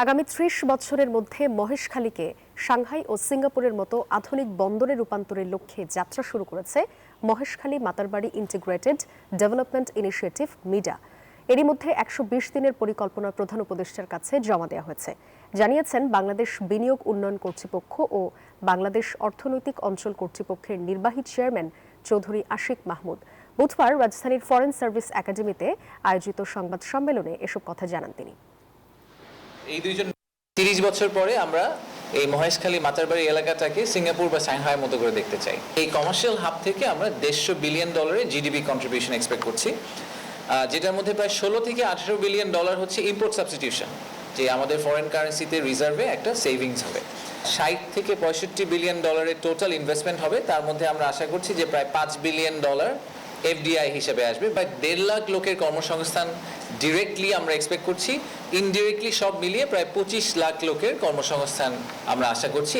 আগামী ৩০ বছরের মধ্যে মহেশখালীকে সাংহাই ও সিঙ্গাপুরের মতো আধুনিক বন্দরে রূপান্তরের লক্ষ্যে যাত্রা শুরু করেছে Maheshkhali Matarbari integrated development initiative MIDA. এরই মধ্যে ১২০ দিনের পরিকল্পনা প্রধান উপদেষ্টার কাছে জমা দেওয়া হয়েছে, জানিয়েছেন বাংলাদেশ বিনিয়োগ উন্নয়ন কর্তৃপক্ষ ও বাংলাদেশ অর্থনৈতিক অঞ্চল কর্তৃপক্ষের নির্বাহী চেয়ারম্যান চৌধুরী আশিক মাহমুদ। বুধবার রাজধানীর ফরেন সার্ভিস একাডেমিতে আয়োজিত সংবাদ সম্মেলনে এসব কথা জানান তিনি। এই ৩০ বছর পরে আমরা এই মহেশখালী মাতারবাড়ি এলাকাটাকে সিঙ্গাপুর বা সাংহাইয়ের মতো করে দেখতে চাই। এই কমার্শিয়াল হাব থেকে আমরা $150 বিলিয়ন জিডিপি কন্ট্রিবিউশন এক্সপেক্ট করছি, যেটার মধ্যে প্রায় 16 থেকে 18 বিলিয়ন ডলার হচ্ছে ইম্পোর্ট সাবস্টিটিউশন, যে আমাদের ফরেন কারেন্সিতে রিজার্ভে একটা সেভিংস হবে। 60 থেকে 65 বিলিয়ন ডলারের টোটাল ইনভেস্টমেন্ট হবে, তার মধ্যে আমরা আশা করছি যে প্রায় $5 বিলিয়ন এফডিআই হিসেবে আসবে। প্রায় 1.5 লাখ লোকের কর্মসংস্থান ডিরেক্টলি আমরা এক্সপেক্ট করছি, ইনডিরেক্টলি সব মিলিয়ে প্রায় 25 লাখ লোকের কর্মসংস্থান আমরা আশা করছি।